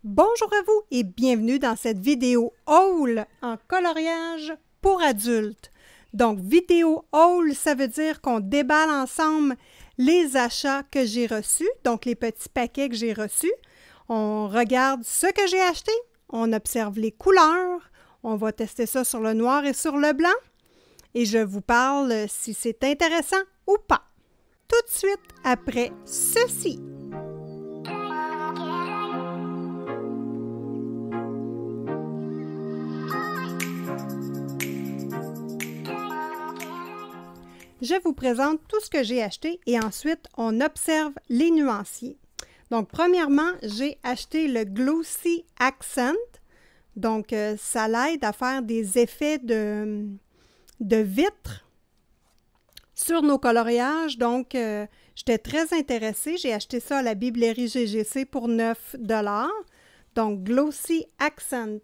Bonjour à vous et bienvenue dans cette vidéo haul en coloriage pour adultes. Donc, vidéo haul, ça veut dire qu'on déballe ensemble les achats que j'ai reçus, donc les petits paquets que j'ai reçus. On regarde ce que j'ai acheté, on observe les couleurs, on va tester ça sur le noir et sur le blanc et je vous parle si c'est intéressant ou pas. Tout de suite après ceci. Je vous présente tout ce que j'ai acheté et ensuite, on observe les nuanciers. Donc, premièrement, j'ai acheté le Glossy Accent. Donc, ça l'aide à faire des effets de vitre sur nos coloriages. Donc, j'étais très intéressée. J'ai acheté ça à la Biblerie GGC pour 9 $. Donc, Glossy Accent.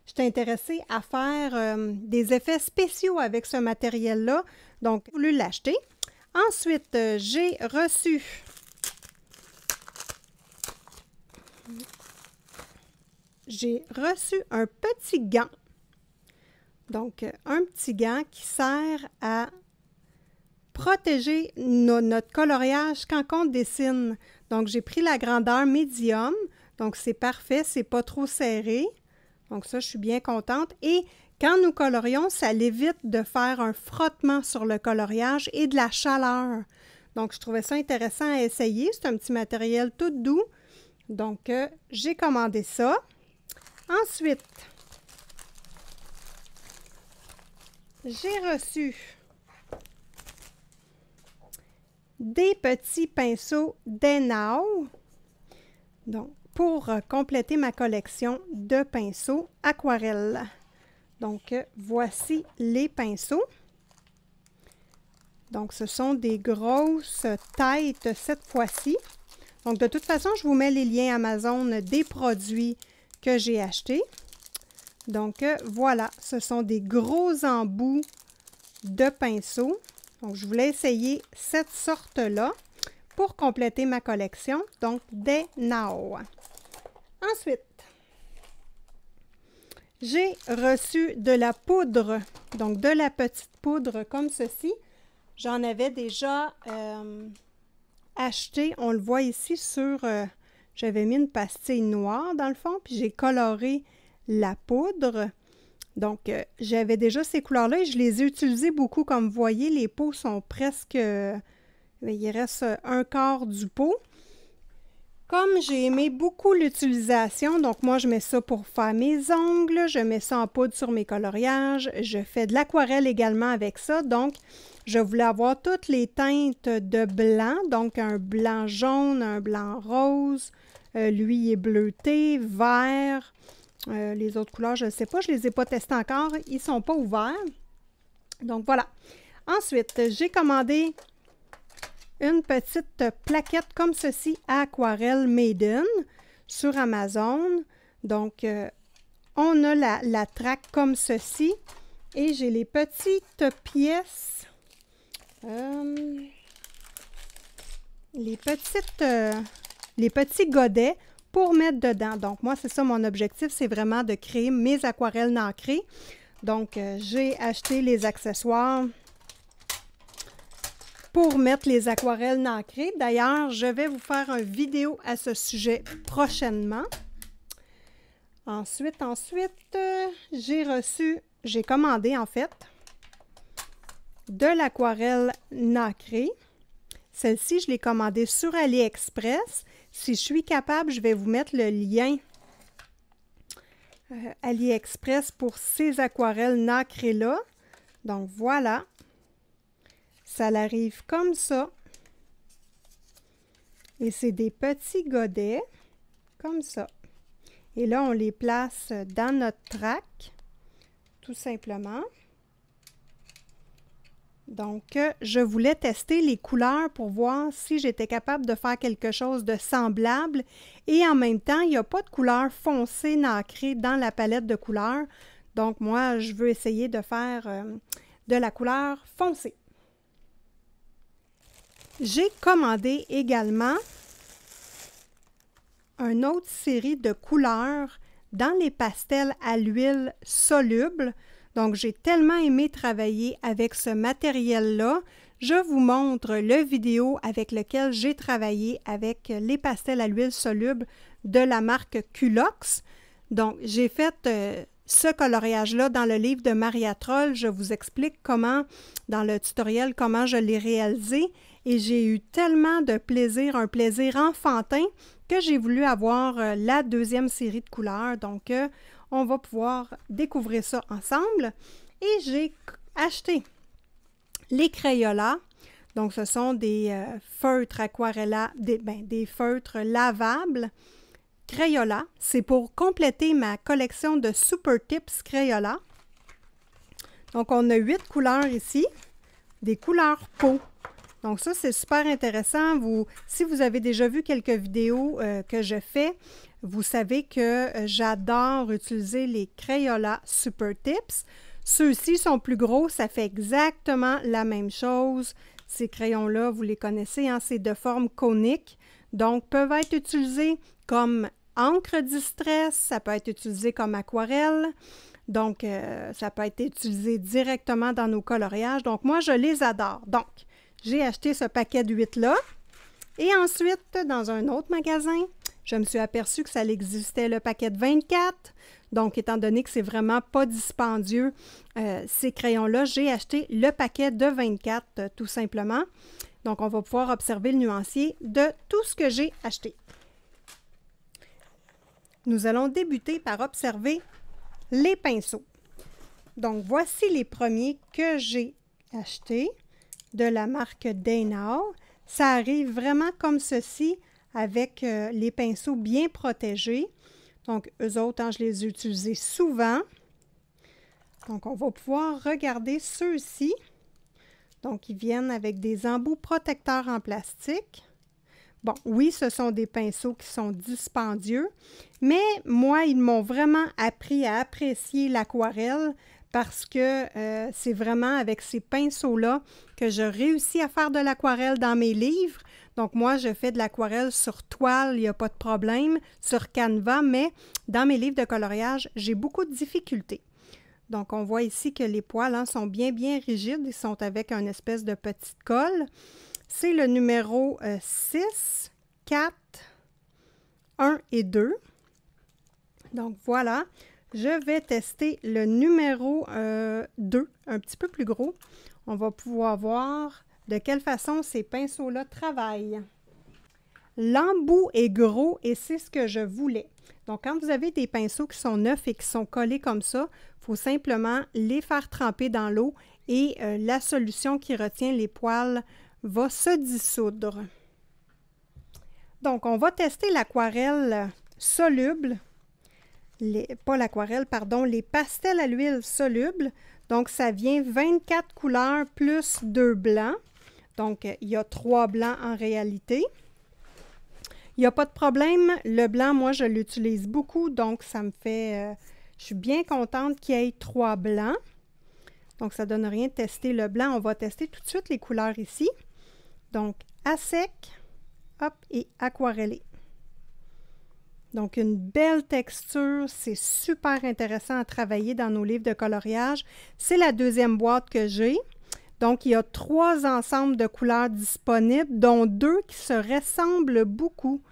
J'étais intéressée à faire des effets spéciaux avec ce matériel-là. Donc, j'ai voulu l'acheter. Ensuite, j'ai reçu un petit gant. Donc, un petit gant qui sert à protéger notre coloriage quand on dessine. Donc, j'ai pris la grandeur médium. Donc, c'est parfait, c'est pas trop serré. Donc, ça, je suis bien contente. Et quand nous colorions, ça l'évite de faire un frottement sur le coloriage et de la chaleur. Donc, je trouvais ça intéressant à essayer. C'est un petit matériel tout doux. Donc, j'ai commandé ça. Ensuite, j'ai reçu des petits pinceaux Denao. Donc, pour compléter ma collection de pinceaux aquarelle. Donc, voici les pinceaux. Donc, ce sont des grosses têtes cette fois-ci. Donc, de toute façon, je vous mets les liens Amazon des produits que j'ai achetés. Donc, voilà, ce sont des gros embouts de pinceaux. Donc, je voulais essayer cette sorte-là pour compléter ma collection. Donc, des Now. Ensuite, j'ai reçu de la poudre, donc de la petite poudre comme ceci. J'en avais déjà acheté, on le voit ici sur... j'avais mis une pastille noire dans le fond, puis j'ai coloré la poudre. Donc, j'avais déjà ces couleurs-là et je les ai utilisées beaucoup. Comme vous voyez, les pots sont presque... il reste un quart du pot. Comme j'ai aimé beaucoup l'utilisation, donc moi je mets ça pour faire mes ongles, je mets ça en poudre sur mes coloriages, je fais de l'aquarelle également avec ça, donc je voulais avoir toutes les teintes de blanc, donc un blanc jaune, un blanc rose, lui il est bleuté, vert, les autres couleurs je ne sais pas, je ne les ai pas testés encore, ils ne sont pas ouverts, donc voilà. Ensuite, j'ai commandé une petite plaquette comme ceci à aquarelle Maiden sur Amazon. Donc, on a la traque comme ceci et j'ai les petites pièces, les petits godets pour mettre dedans. Donc, moi, c'est ça mon objectif, c'est vraiment de créer mes aquarelles nacrées. Donc, j'ai acheté les accessoires pour mettre les aquarelles nacrées. D'ailleurs, je vais vous faire une vidéo à ce sujet prochainement. Ensuite, j'ai commandé en fait de l'aquarelle nacrée. Celle-ci, je l'ai commandée sur AliExpress. Si je suis capable, je vais vous mettre le lien AliExpress pour ces aquarelles nacrées-là. Donc, voilà. Ça l'arrive comme ça. Et c'est des petits godets, comme ça. Et là, on les place dans notre traque, tout simplement. Donc, je voulais tester les couleurs pour voir si j'étais capable de faire quelque chose de semblable. Et en même temps, il n'y a pas de couleur foncée nacrée dans la palette de couleurs. Donc, moi, je veux essayer de faire de la couleur foncée. J'ai commandé également une autre série de couleurs dans les pastels à l'huile soluble. Donc, j'ai tellement aimé travailler avec ce matériel-là. Je vous montre le vidéo avec lequel j'ai travaillé avec les pastels à l'huile soluble de la marque Culox. Donc, j'ai fait ce coloriage-là dans le livre de Maria Troll. Je vous explique comment, dans le tutoriel, comment je l'ai réalisé. Et j'ai eu tellement de plaisir, un plaisir enfantin, que j'ai voulu avoir la deuxième série de couleurs. Donc, on va pouvoir découvrir ça ensemble. Et j'ai acheté les Crayolas. Donc, ce sont des feutres Aquarella, des feutres lavables Crayola. C'est pour compléter ma collection de Super Tips Crayola. Donc, on a 8 couleurs ici, des couleurs peau. Donc, ça, c'est super intéressant. Si vous avez déjà vu quelques vidéos que je fais, vous savez que j'adore utiliser les Crayola Super Tips. Ceux-ci sont plus gros, ça fait exactement la même chose. Ces crayons-là, vous les connaissez, hein, c'est de forme conique. Donc, peuvent être utilisés comme encre distress, ça peut être utilisé comme aquarelle. Donc, ça peut être utilisé directement dans nos coloriages. Donc, moi, je les adore. Donc, j'ai acheté ce paquet de 8-là. Et ensuite, dans un autre magasin, je me suis aperçue que ça existait le paquet de 24. Donc, étant donné que c'est vraiment pas dispendieux, ces crayons-là, j'ai acheté le paquet de 24, tout simplement. Donc, on va pouvoir observer le nuancier de tout ce que j'ai acheté. Nous allons débuter par observer les pinceaux. Donc, voici les premiers que j'ai achetés de la marque Dainao. Ça arrive vraiment comme ceci avec les pinceaux bien protégés. Donc, eux autres, hein, je les ai utilisés souvent. Donc, on va pouvoir regarder ceux-ci. Donc, ils viennent avec des embouts protecteurs en plastique. Bon, oui, ce sont des pinceaux qui sont dispendieux, mais moi, ils m'ont vraiment appris à apprécier l'aquarelle parce que c'est vraiment avec ces pinceaux-là que je réussis à faire de l'aquarelle dans mes livres. Donc, moi, je fais de l'aquarelle sur toile, il n'y a pas de problème, sur Canva, mais dans mes livres de coloriage, j'ai beaucoup de difficultés. Donc, on voit ici que les poils hein, sont bien rigides, ils sont avec une espèce de petite colle. C'est le numéro 6, 4, 1 et 2. Donc, voilà. Je vais tester le numéro 2, un petit peu plus gros. On va pouvoir voir de quelle façon ces pinceaux-là travaillent. L'embout est gros et c'est ce que je voulais. Donc, quand vous avez des pinceaux qui sont neufs et qui sont collés comme ça, il faut simplement les faire tremper dans l'eau et la solution qui retient les poils va se dissoudre. Donc, on va tester l'aquarelle soluble. Pas l'aquarelle, pardon, les pastels à l'huile soluble. Donc, ça vient 24 couleurs plus 2 blancs. Donc, il y a 3 blancs en réalité. Il n'y a pas de problème. Le blanc, moi, je l'utilise beaucoup. Donc, ça me fait... je suis bien contente qu'il y ait 3 blancs. Donc, ça ne donne rien de tester le blanc. On va tester tout de suite les couleurs ici. Donc, à sec, hop, et aquarellé. Donc, une belle texture, c'est super intéressant à travailler dans nos livres de coloriage. C'est la deuxième boîte que j'ai. Donc, il y a 3 ensembles de couleurs disponibles, dont 2 qui se ressemblent beaucoup.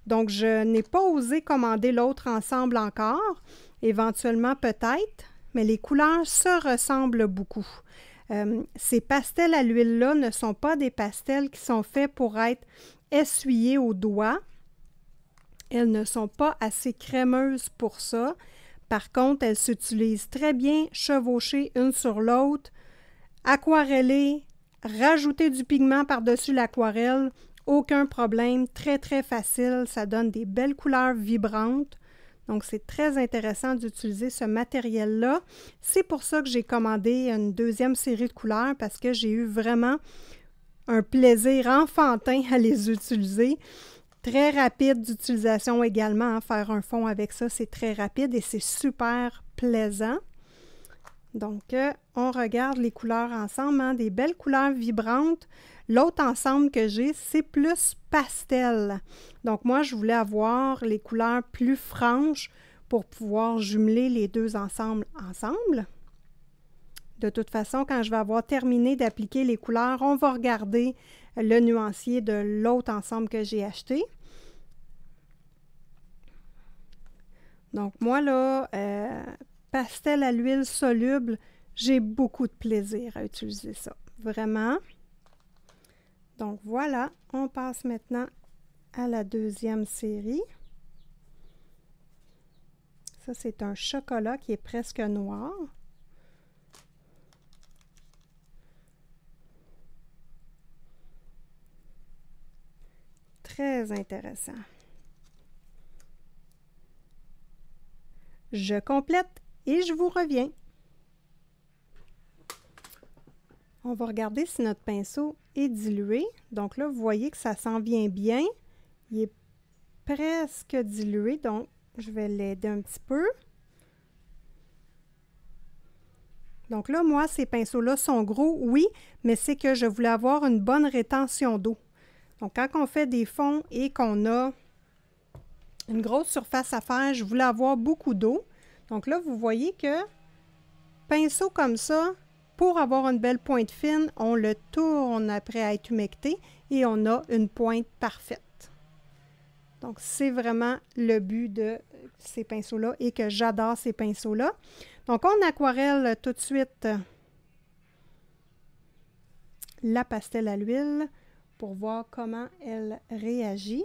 Donc, je n'ai pas osé commander l'autre ensemble encore. Éventuellement, peut-être, mais les couleurs se ressemblent beaucoup. Ces pastels à l'huile-là ne sont pas des pastels qui sont faits pour être essuyés au doigt. Elles ne sont pas assez crémeuses pour ça. Par contre, elles s'utilisent très bien chevauchées une sur l'autre, aquarellées, rajouter du pigment par-dessus l'aquarelle, aucun problème, très facile. Ça donne des belles couleurs vibrantes. Donc, c'est très intéressant d'utiliser ce matériel-là. C'est pour ça que j'ai commandé une deuxième série de couleurs parce que j'ai eu vraiment un plaisir enfantin à les utiliser. Très rapide d'utilisation également. Hein. Faire un fond avec ça, c'est très rapide et c'est super plaisant. Donc, on regarde les couleurs ensemble, hein, des belles couleurs vibrantes. L'autre ensemble que j'ai, c'est plus pastel. Donc, moi, je voulais avoir les couleurs plus franches pour pouvoir jumeler les deux ensembles ensemble. De toute façon, quand je vais avoir terminé d'appliquer les couleurs, on va regarder le nuancier de l'autre ensemble que j'ai acheté. Donc, moi, là, pastel à l'huile soluble, j'ai beaucoup de plaisir à utiliser ça. Vraiment. Donc, voilà. On passe maintenant à la deuxième série. Ça, c'est un chocolat qui est presque noir. Très intéressant. Je complète et je vous reviens. On va regarder si notre pinceau est dilué. Donc là, vous voyez que ça s'en vient bien. Il est presque dilué, donc je vais l'aider un petit peu. Donc là, moi, ces pinceaux-là sont gros, oui, mais c'est que je voulais avoir une bonne rétention d'eau. Donc, quand on fait des fonds et qu'on a une grosse surface à faire, je voulais avoir beaucoup d'eau. Donc là, vous voyez que pinceau comme ça, pour avoir une belle pointe fine, on le tourne après à être humecté et on a une pointe parfaite. Donc, c'est vraiment le but de ces pinceaux-là et que j'adore ces pinceaux-là. Donc, on aquarelle tout de suite la pastel à l'huile pour voir comment elle réagit.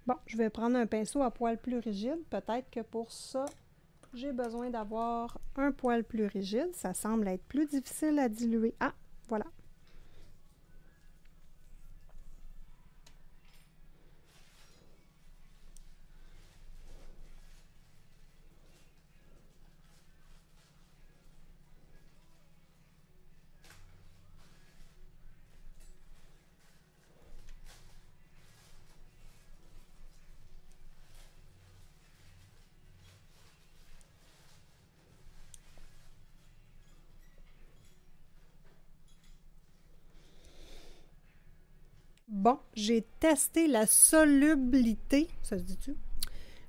Bon, je vais prendre un pinceau à poil plus rigide. Peut-être que pour ça, j'ai besoin d'avoir un poil plus rigide. Ça semble être plus difficile à diluer. Ah, voilà. Bon, j'ai testé la solubilité, ça se dit-tu?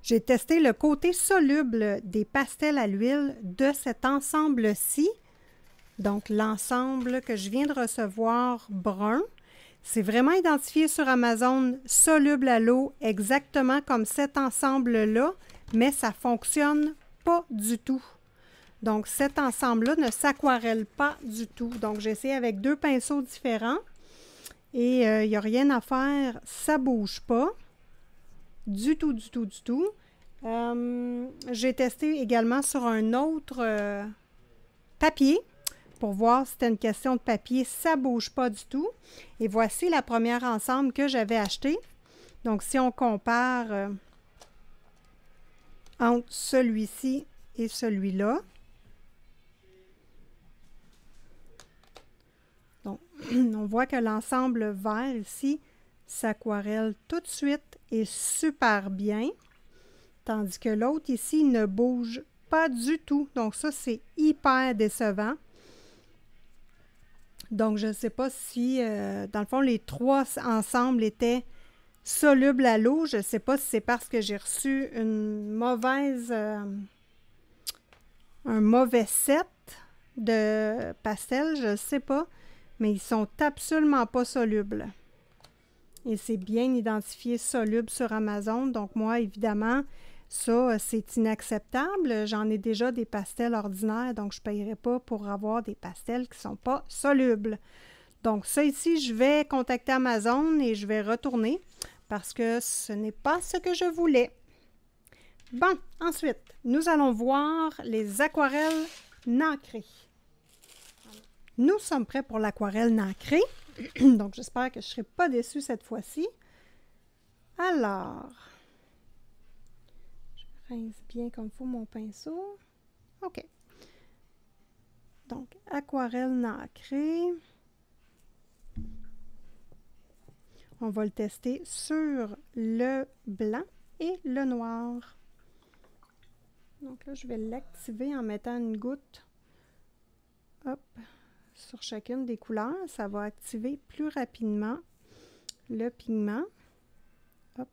J'ai testé le côté soluble des pastels à l'huile de cet ensemble-ci. Donc, l'ensemble que je viens de recevoir brun. C'est vraiment identifié sur Amazon soluble à l'eau, exactement comme cet ensemble-là, mais ça ne fonctionne pas du tout. Donc, cet ensemble-là ne s'aquarelle pas du tout. Donc, j'ai essayé avec deux pinceaux différents. Et il n'y a rien à faire, ça ne bouge pas. Du tout, du tout, du tout. J'ai testé également sur un autre papier pour voir si c'était une question de papier. Ça ne bouge pas du tout. Et voici la première ensemble que j'avais acheté. Donc, si on compare entre celui-ci et celui-là. Donc, on voit que l'ensemble vert ici s'aquarelle tout de suite et super bien. Tandis que l'autre ici ne bouge pas du tout. Donc ça, c'est hyper décevant. Donc, je ne sais pas si, dans le fond, les trois ensemble étaient solubles à l'eau. Je ne sais pas si c'est parce que j'ai reçu une mauvaise, un mauvais set de pastels. Je ne sais pas. Mais ils sont absolument pas solubles. Et c'est bien identifié soluble sur Amazon. Donc moi, évidemment, ça, c'est inacceptable. J'en ai déjà des pastels ordinaires, donc je ne payerai pas pour avoir des pastels qui ne sont pas solubles. Donc ça ici, je vais contacter Amazon et je vais retourner parce que ce n'est pas ce que je voulais. Bon, ensuite, nous allons voir les aquarelles nacrées. Nous sommes prêts pour l'aquarelle nacrée. Donc, j'espère que je ne serai pas déçue cette fois-ci. Alors, je rince bien comme il faut mon pinceau. OK. Donc, aquarelle nacrée. On va le tester sur le blanc et le noir. Donc là, je vais l'activer en mettant une goutte, hop, sur chacune des couleurs. Ça va activer plus rapidement le pigment. Hop.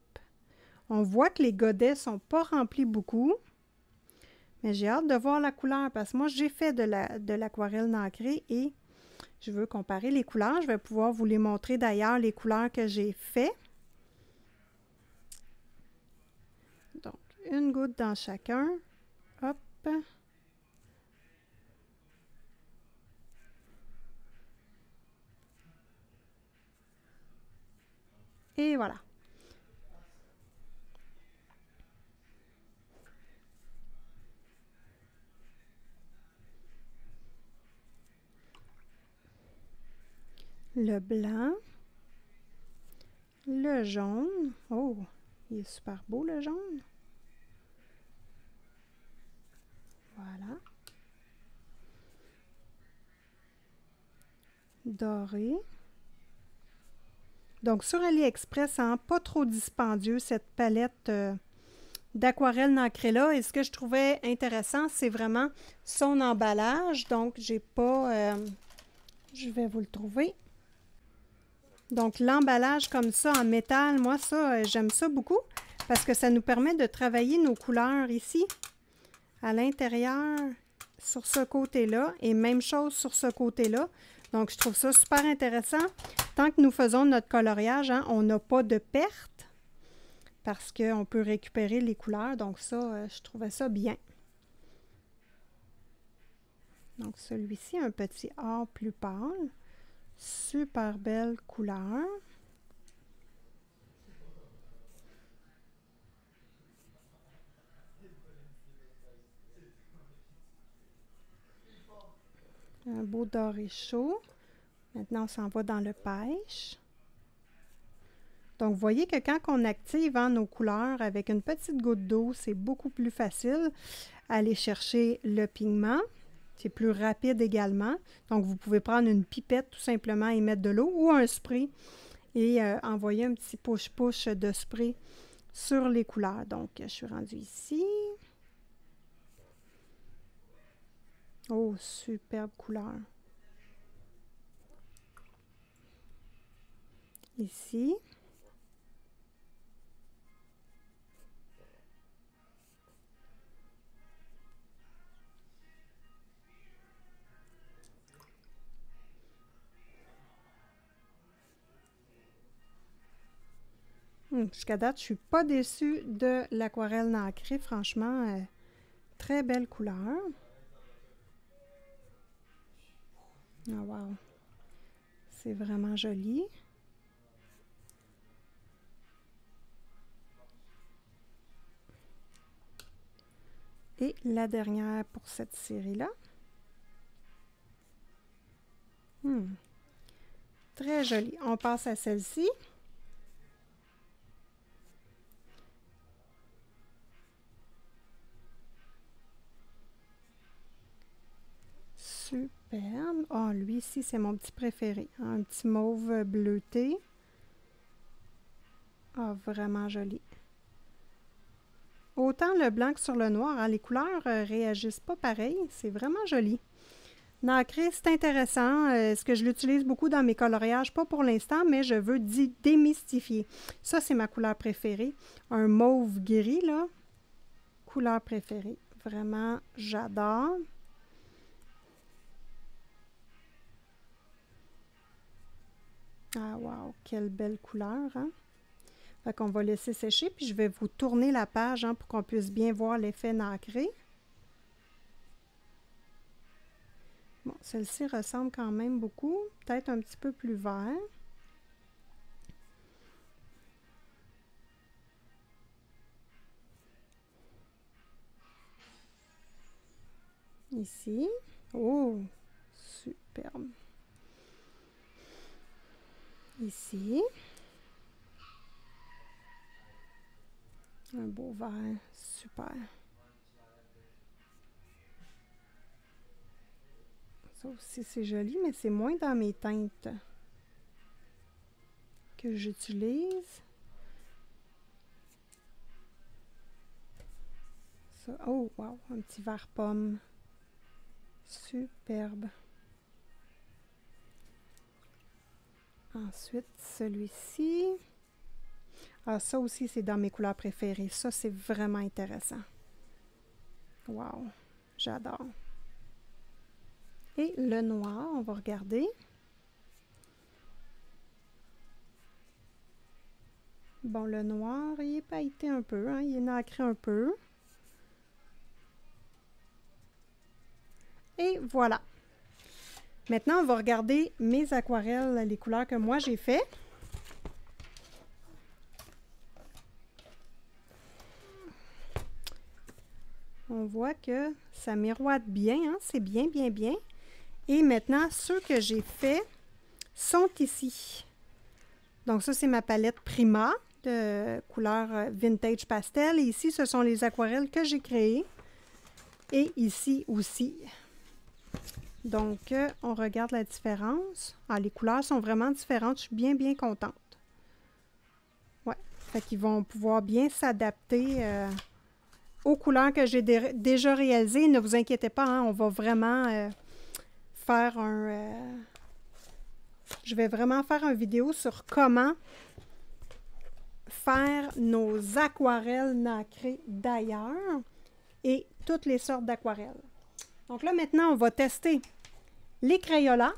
On voit que les godets ne sont pas remplis beaucoup, mais j'ai hâte de voir la couleur parce que moi, j'ai fait de l'aquarelle nacrée et je veux comparer les couleurs. Je vais pouvoir vous les montrer d'ailleurs, les couleurs que j'ai fait. Donc, une goutte dans chacun. Hop. Et voilà. Le blanc. Le jaune. Oh, il est super beau le jaune. Voilà. Doré. Donc, sur AliExpress, hein, pas trop dispendieux, cette palette d'aquarelle nacrée-là. Et ce que je trouvais intéressant, c'est vraiment son emballage. Donc, j'ai pas... je vais vous le trouver. Donc, l'emballage comme ça, en métal, moi, ça, j'aime ça beaucoup parce que ça nous permet de travailler nos couleurs ici, à l'intérieur, sur ce côté-là, et même chose sur ce côté-là. Donc, je trouve ça super intéressant. Tant que nous faisons notre coloriage, hein, on n'a pas de perte parce qu'on peut récupérer les couleurs. Donc, ça, je trouvais ça bien. Donc, celui-ci, un petit or plus pâle. Super belle couleur. Un beau doré chaud. Maintenant, on s'en va dans le pêche. Donc, vous voyez que quand on active hein, nos couleurs avec une petite goutte d'eau, c'est beaucoup plus facile à aller chercher le pigment. C'est plus rapide également. Donc, vous pouvez prendre une pipette tout simplement et mettre de l'eau ou un spray et envoyer un petit push-push de spray sur les couleurs. Donc, je suis rendue ici. Oh, superbe couleur. Ici. Jusqu'à date, je ne suis pas déçue de l'aquarelle nacrée. Franchement, très belle couleur. Ah, wow! C'est vraiment joli. Et la dernière pour cette série-là. Très jolie. On passe à celle-ci. Superbe. Ah, lui ici, c'est mon petit préféré. Un petit mauve bleuté. Ah, vraiment joli. Autant le blanc que sur le noir, hein, les couleurs réagissent pas pareil. C'est vraiment joli. Nacré, c'est intéressant. Est-ce que je l'utilise beaucoup dans mes coloriages? Pas pour l'instant, mais je veux démystifier. Ça, c'est ma couleur préférée. Un mauve gris, là. Couleur préférée. Vraiment, j'adore. Ah, wow! Quelle belle couleur, hein? Fait qu'on va laisser sécher, puis je vais vous tourner la page hein, pour qu'on puisse bien voir l'effet nacré. Bon, celle-ci ressemble quand même beaucoup, peut-être un petit peu plus vert. Ici. Oh, superbe. Ici. Un beau vert, super. Ça aussi, c'est joli, mais c'est moins dans mes teintes que j'utilise. Ça, oh, wow, un petit vert pomme. Superbe. Ensuite, celui-ci. Ah, ça aussi, c'est dans mes couleurs préférées. Ça, c'est vraiment intéressant. Wow, j'adore. Et le noir, on va regarder. Bon, le noir, il est pailleté un peu, hein? Il est nacré un peu. Et voilà. Maintenant, on va regarder mes aquarelles, les couleurs que moi j'ai fait. On voit que ça miroite bien, hein? C'est bien, bien, bien. Et maintenant, ceux que j'ai faits sont ici. Donc ça, c'est ma palette Prima de couleur Vintage Pastel. Et ici, ce sont les aquarelles que j'ai créées. Et ici aussi. Donc, on regarde la différence. Ah, les couleurs sont vraiment différentes. Je suis bien, bien contente. Ouais, fait qu'ils vont pouvoir bien s'adapter aux couleurs que j'ai déjà réalisées. Ne vous inquiétez pas, hein, on va vraiment faire un... je vais vraiment faire une vidéo sur comment faire nos aquarelles nacrées d'ailleurs et toutes les sortes d'aquarelles. Donc là, maintenant, on va tester les Crayolas.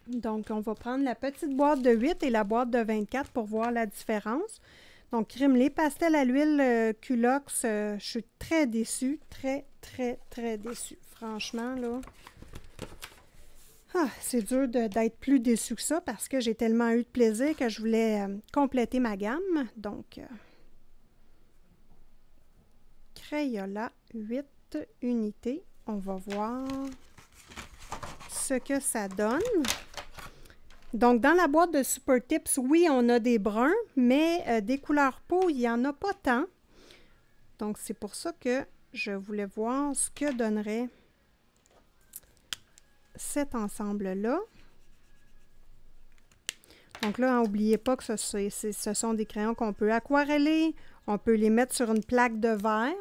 Donc, on va prendre la petite boîte de 8 et la boîte de 24 pour voir la différence. Donc, crime, les pastels à l'huile Culox, je suis très déçue. Très, très, très déçue. Franchement, là, c'est dur d'être plus déçue que ça parce que j'ai tellement eu de plaisir que je voulais compléter ma gamme. Donc, Crayola 8 unités. On va voir ce que ça donne. Donc, dans la boîte de Super Tips, oui, on a des bruns, mais des couleurs peau, il n'y en a pas tant. Donc, c'est pour ça que je voulais voir ce que donnerait cet ensemble-là. Donc là, n'oubliez pas que ce sont des crayons qu'on peut aquareller. On peut les mettre sur une plaque de verre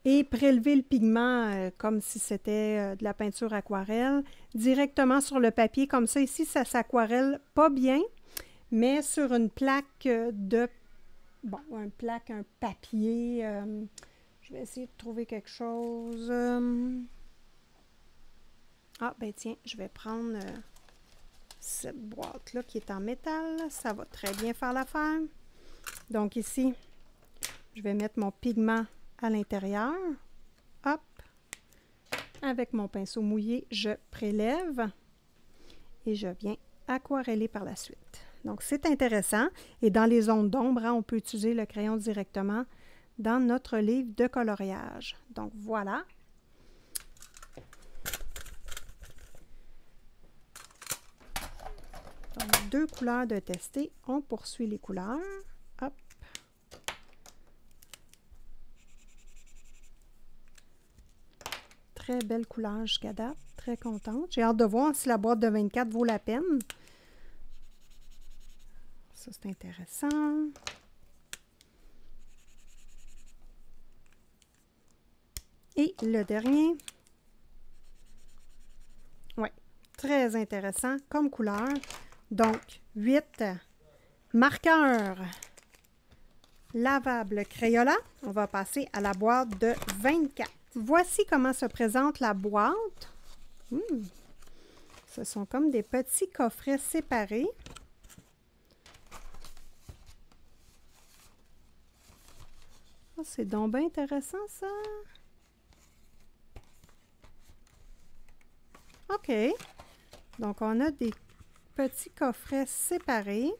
et prélever le pigment comme si c'était de la peinture aquarelle directement sur le papier. Comme ça, ici, ça s'aquarelle pas bien, mais sur une plaque de... Bon, un papier. Je vais essayer de trouver quelque chose. Ah, ben tiens, je vais prendre cette boîte-là qui est en métal. Ça va très bien faire l'affaire. Donc ici, je vais mettre mon pigment à l'intérieur. Hop. Avec mon pinceau mouillé, je prélève et je viens aquareller par la suite. Donc, c'est intéressant. Et dans les zones d'ombre, hein, on peut utiliser le crayon directement dans notre livre de coloriage. Donc, voilà. Donc, 2 couleurs de tester. On poursuit les couleurs. Hop. Très belle couleur jusqu'à date. Très contente. J'ai hâte de voir si la boîte de 24 vaut la peine. Ça, c'est intéressant. Et le dernier. Oui, très intéressant comme couleur. Donc, 8 marqueurs lavables Crayola. On va passer à la boîte de 24. Voici comment se présente la boîte. Ce sont comme des petits coffrets séparés. Oh, c'est donc bien intéressant, ça. OK. Donc, on a des petits coffrets séparés.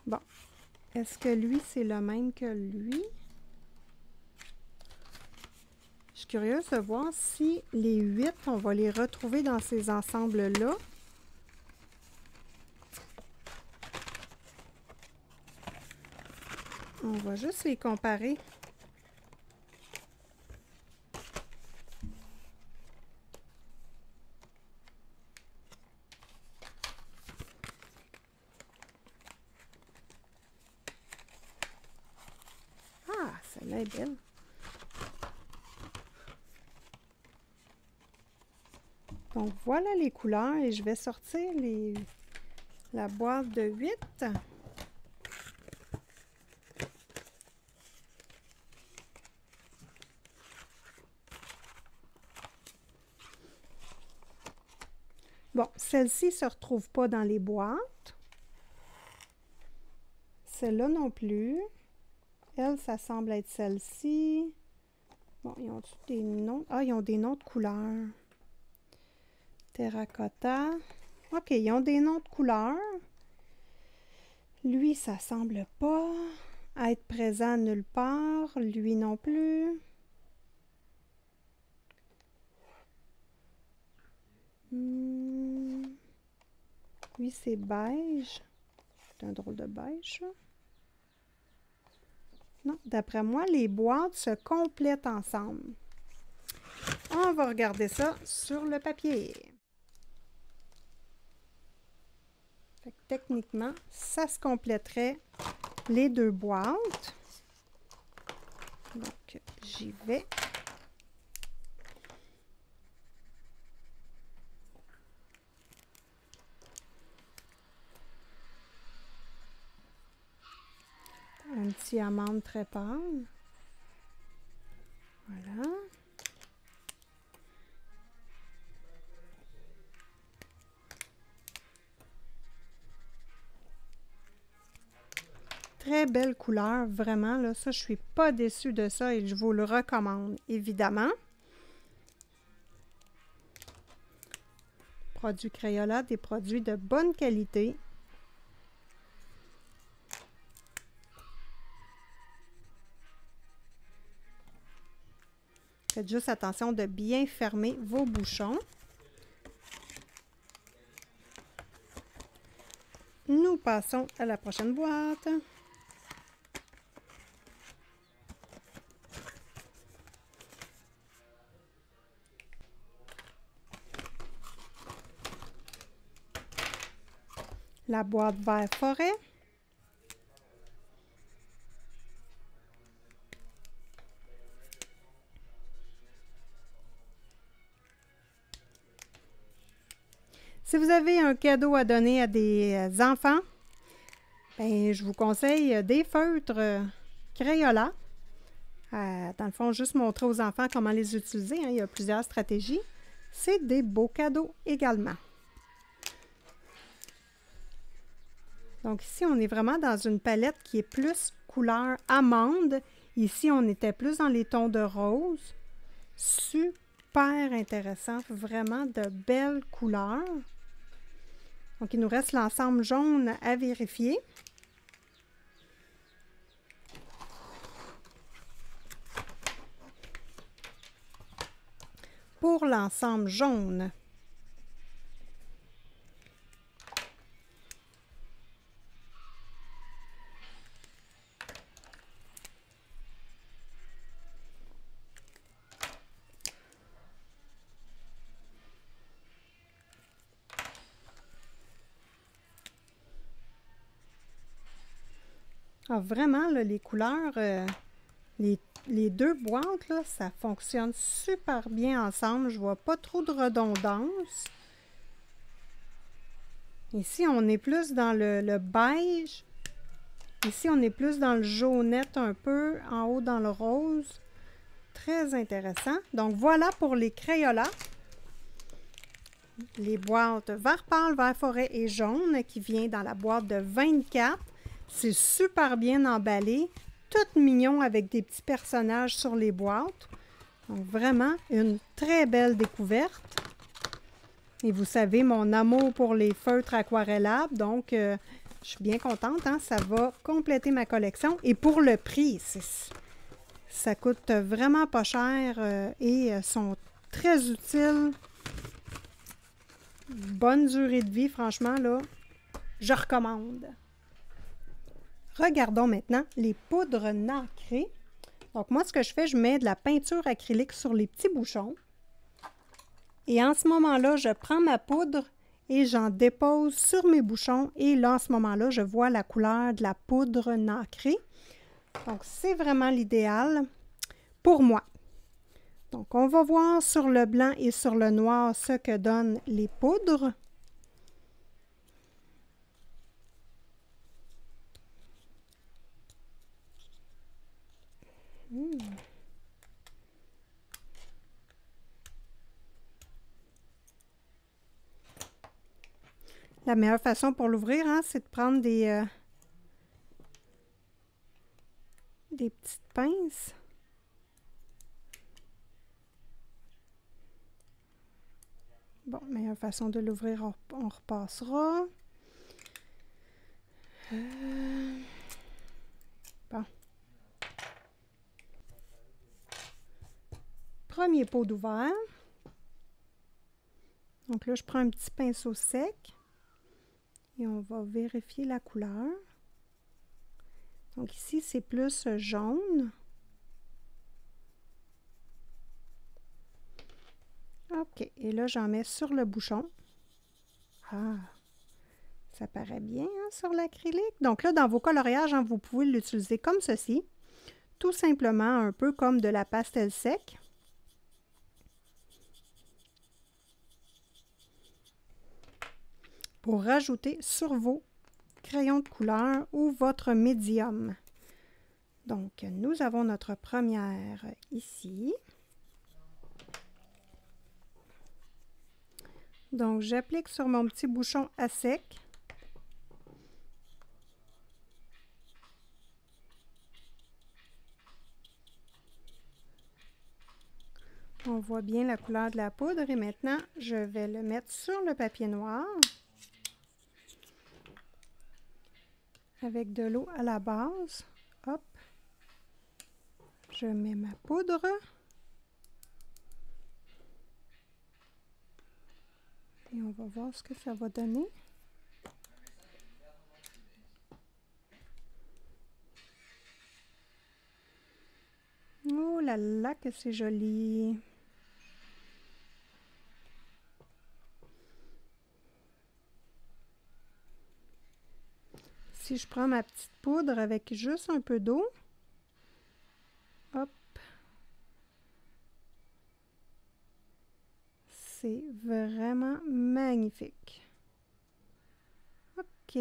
Bon. Est-ce que lui, c'est le même que lui? Je suis curieuse de voir si les 8, on va les retrouver dans ces ensembles-là. On va juste les comparer. Ah, celle-là est belle. Donc, voilà les couleurs et je vais sortir la boîte de 8. Bon, celle-ci ne se retrouve pas dans les boîtes. Celle-là non plus. Elle, ça semble être celle-ci. Bon, ils ont des noms. Ah, ils ont des noms de couleurs. Terracotta. OK, ils ont des noms de couleurs. Lui, ça semble pas être présent nulle part. Lui non plus. Lui, c'est beige. C'est un drôle de beige, ça. Non, d'après moi, les boîtes se complètent ensemble. On va regarder ça sur le papier. Fait que techniquement, ça se compléterait les deux boîtes. Donc, j'y vais. Un petit amande très pâle. Voilà. Très belle couleur, vraiment. Là, ça, je suis pas déçue de ça et je vous le recommande, évidemment. Produits Crayola, des produits de bonne qualité. Faites juste attention de bien fermer vos bouchons. Nous passons à la prochaine boîte. La boîte vert forêt. Si vous avez un cadeau à donner à des enfants, ben, je vous conseille des feutres Crayola. Dans le fond, juste montrer aux enfants comment les utiliser. Hein. Il y a plusieurs stratégies. C'est des beaux cadeaux également. Donc ici, on est vraiment dans une palette qui est plus couleur amande. Ici, on était plus dans les tons de rose. Super intéressant. Vraiment de belles couleurs. Donc, il nous reste l'ensemble jaune à vérifier. Pour l'ensemble jaune, ah, vraiment, là, les couleurs, les deux boîtes, là, ça fonctionne super bien ensemble. Je vois pas trop de redondance. Ici, on est plus dans le beige. Ici, on est plus dans le jaunette un peu. En haut, dans le rose. Très intéressant. Donc, voilà pour les Crayola. Les boîtes vert pâle, vert forêt et jaune qui vient dans la boîte de 24. C'est super bien emballé. Tout mignon avec des petits personnages sur les boîtes. Donc, vraiment, une très belle découverte. Et vous savez, mon amour pour les feutres aquarellables. Donc, je suis bien contente. Hein? Ça va compléter ma collection. Et pour le prix, Ça coûte vraiment pas cher et sont très utiles. Bonne durée de vie, franchement, là, je recommande. Regardons maintenant les poudres nacrées. Donc, moi, ce que je fais, je mets de la peinture acrylique sur les petits bouchons. Et en ce moment-là, je prends ma poudre et j'en dépose sur mes bouchons. Et là, en ce moment-là, je vois la couleur de la poudre nacrée. Donc, c'est vraiment l'idéal pour moi. Donc, on va voir sur le blanc et sur le noir ce que donnent les poudres. La meilleure façon pour l'ouvrir, hein, c'est de prendre des petites pinces. Bon, meilleure façon de l'ouvrir, on repassera. Bon. Premier pot d'ouvert. Donc là, je prends un petit pinceau sec et on va vérifier la couleur. Donc ici, c'est plus jaune. OK. Et là, j'en mets sur le bouchon. Ah! Ça paraît bien hein, sur l'acrylique. Donc là, dans vos coloriages, hein, vous pouvez l'utiliser comme ceci. Tout simplement un peu comme de la pastel sec. Pour rajouter sur vos crayons de couleur ou votre médium. Donc, nous avons notre première ici. Donc, j'applique sur mon petit bouchon à sec. On voit bien la couleur de la poudre et maintenant, je vais le mettre sur le papier noir avec de l'eau à la base. Hop. Je mets ma poudre. Et on va voir ce que ça va donner. Oh là là, que c'est joli! Si je prends ma petite poudre avec juste un peu d'eau, hop, c'est vraiment magnifique. OK.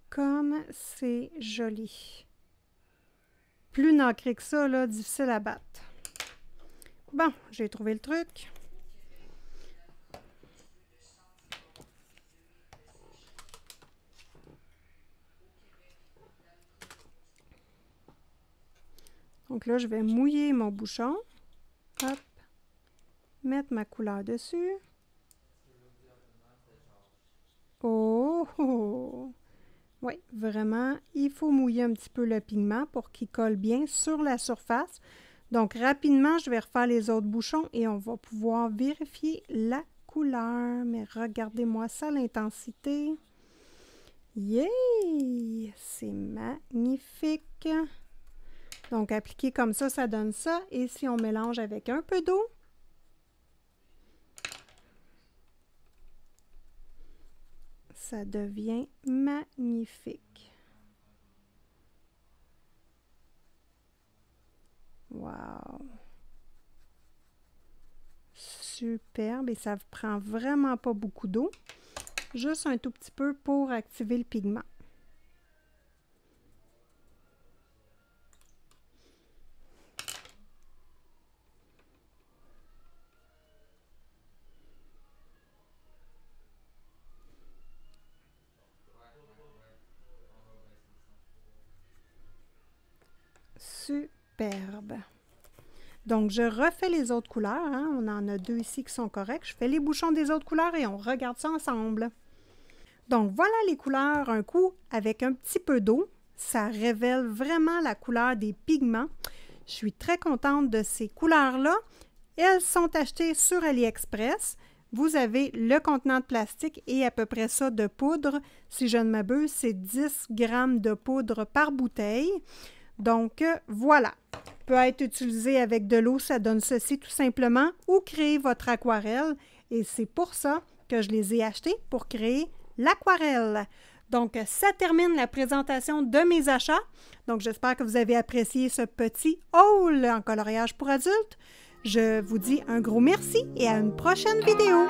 Comme c'est joli. Plus nacré que ça, là, difficile à battre. Bon, j'ai trouvé le truc. Donc là, je vais mouiller mon bouchon. Hop. Mettre ma couleur dessus. Oh! Oh. Oui, vraiment, il faut mouiller un petit peu le pigment pour qu'il colle bien sur la surface. Donc, rapidement, je vais refaire les autres bouchons et on va pouvoir vérifier la couleur. Mais regardez-moi ça, l'intensité. Yeah! C'est magnifique! Donc, appliquer comme ça donne ça. Et si on mélange avec un peu d'eau, ça devient magnifique. Wow! Superbe et ça prend vraiment pas beaucoup d'eau. Juste un tout petit peu pour activer le pigment. Superbe. Donc, je refais les autres couleurs. Hein. On en a 2 ici qui sont corrects. Je fais les bouchons des autres couleurs et on regarde ça ensemble. Donc, voilà les couleurs. Un coup avec un petit peu d'eau. Ça révèle vraiment la couleur des pigments. Je suis très contente de ces couleurs-là. Elles sont achetées sur AliExpress. Vous avez le contenant de plastique et à peu près ça de poudre. Si je ne m'abuse, c'est 10 grammes de poudre par bouteille. Donc, voilà. Peut être utilisé avec de l'eau, ça donne ceci tout simplement, ou créer votre aquarelle. Et c'est pour ça que je les ai achetés, pour créer l'aquarelle. Donc, ça termine la présentation de mes achats. Donc, j'espère que vous avez apprécié ce petit haul en coloriage pour adultes. Je vous dis un gros merci et à une prochaine vidéo.